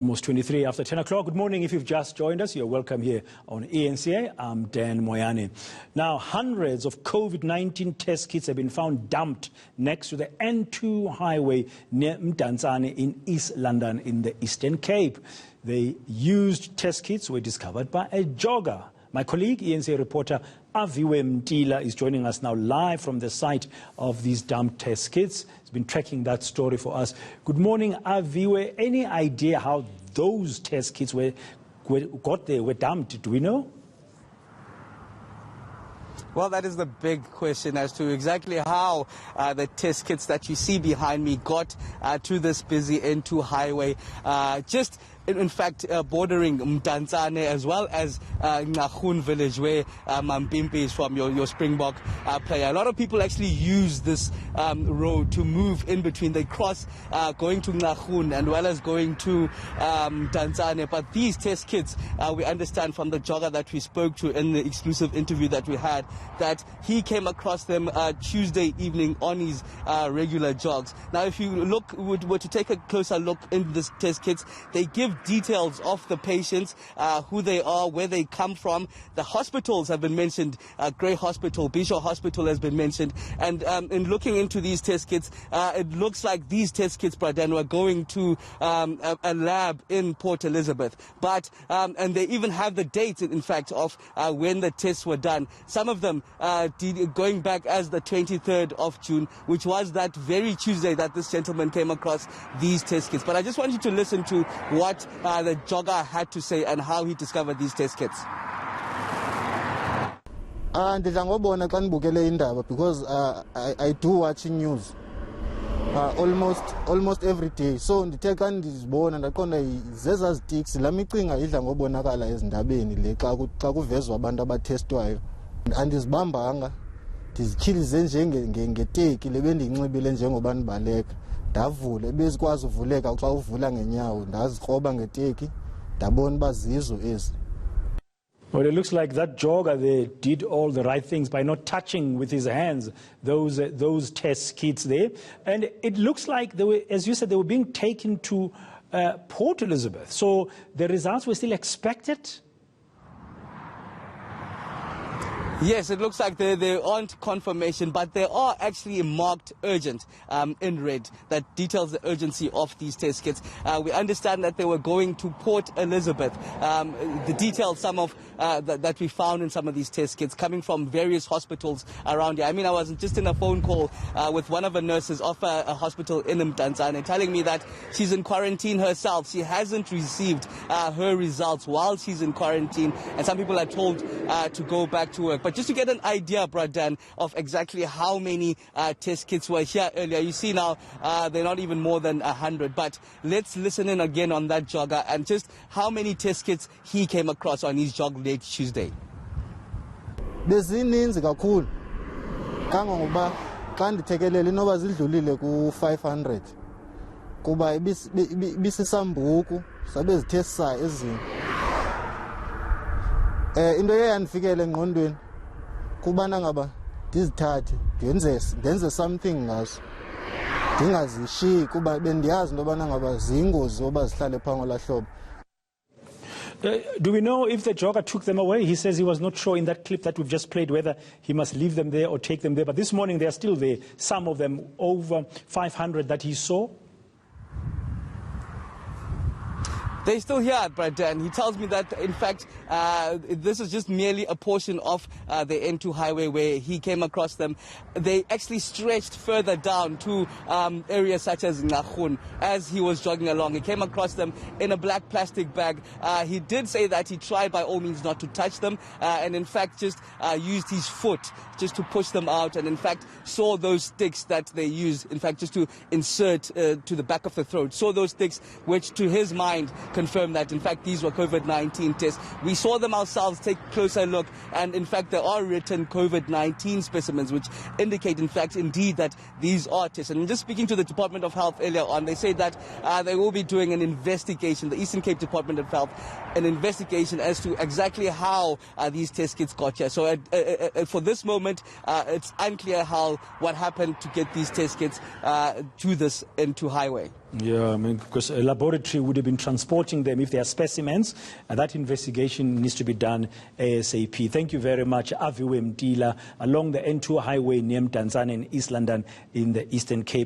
Almost 23 after 10 o'clock. Good morning. If you've just joined us, you're welcome here on ENCA. I'm Dan Moyane. Now, hundreds of COVID-19 test kits have been found dumped next to the N2 highway near Mdantsane in East London in the Eastern Cape. The used test kits were discovered by a jogger. My colleague, ENCA reporter Aviwe Mtila, is joining us now live from the site of these dumped test kits. He's been tracking that story for us. Good morning, Aviwe. Any idea how those test kits were dumped? Do we know? Well, that is the big question as to exactly how the test kits that you see behind me got to this busy N2 highway. In fact, bordering Mdantsane as well as Nakhun village, where Mampimpi is from, your Springbok player. A lot of people actually use this road to move in between. They cross going to Nakhun and well as going to Mdantsane. But these test kits, we understand from the jogger that we spoke to in the exclusive interview that we had, that he came across them Tuesday evening on his regular jogs. Now, if you were to take a closer look into these test kits, they give details of the patients, who they are, where they come from. The hospitals have been mentioned. Grey Hospital, Bishop Hospital has been mentioned. And in looking into these test kits, it looks like these test kits, Braden, were going to a lab in Port Elizabeth. But and they even have the date, in fact, of when the tests were done. Some of them going back as the 23rd of June, which was that very Tuesday that this gentleman came across these test kits. But I just want you to listen to what the jogger had to say and how he discovered these test kits. Because I do watch news almost every day. So nditheka ndizibona ndaqonda zeza sticks lamicinga idla ngobonakala ezindabeni le xa kuvezwa abantu abathestwayo. Andizibambanga ndizityhilize ngeteki lebendiyinxibile njengoba ndibaleka. Ndavula ebezikwazi uvuleka xa uvula ngenyawo ndazikroba ngeteki ndabona uba zizo ezi. Well, it looks like that jogger there did all the right things by not touching with his hands those test kits there. And it looks like they were, as you said, they were being taken to Port Elizabeth. So the results were still expected? Yes, it looks like they aren't confirmation, but they are actually marked urgent in red. That details the urgency of these test kits. We understand that they were going to Port Elizabeth. The details, some of that we found in some of these test kits coming from various hospitals around here. I mean, I was just in a phone call with one of the nurses of a hospital in Mdantsane telling me that she's in quarantine herself. She hasn't received her results while she's in quarantine, and some people are told to go back to work. But just to get an idea, Bradan, of exactly how many test kits were here earlier, you see now they're not even more than 100. But let's listen in again on that jogger and just how many test kits he came across on his jog late Tuesday. Bezininzi kakhulu kangangoba xa ndithekelele inoba zidlulile ku-500 kuba ibisisambuku sabe zithesa ezinye. Into eyandifikele engqondweni kubana ngaba ndizithathe ndenze something ngazo ndingazishiyi kuba bendiyazi into yobana ngaba ziyingozi oba zihlale phaa ngolaa hlobo. Do we know if the jogger took them away? He says he was not sure in that clip that we've just played whether he must leave them there or take them there. But this morning they are still there, some of them over 500 that he saw. They're still here, Bradan. He tells me that, in fact, this is just merely a portion of the N2 highway where he came across them. They actually stretched further down to areas such as Nakhun as he was jogging along. He came across them in a black plastic bag. He did say that he tried by all means not to touch them and, in fact, just used his foot just to push them out and, in fact, saw those sticks that they used, in fact, just to insert to the back of the throat. Saw those sticks which, to his mind, confirmed that, in fact, these were COVID-19 tests. We saw them ourselves, take a closer look, and, in fact, there are written COVID-19 specimens which indicate, in fact, indeed, that these are tests. And just speaking to the Department of Health earlier on, they say that they will be doing an investigation, the Eastern Cape Department of Health, an investigation as to exactly how these test kits got here. So for this moment, it's unclear what happened to get these test kits to this N2 highway. Yeah, I mean, because a laboratory would have been transporting them if they are specimens, and that investigation needs to be done ASAP. Thank you very much, Aviwe Mtila, along the N2 highway near Mdantsane in East London in the Eastern Cape.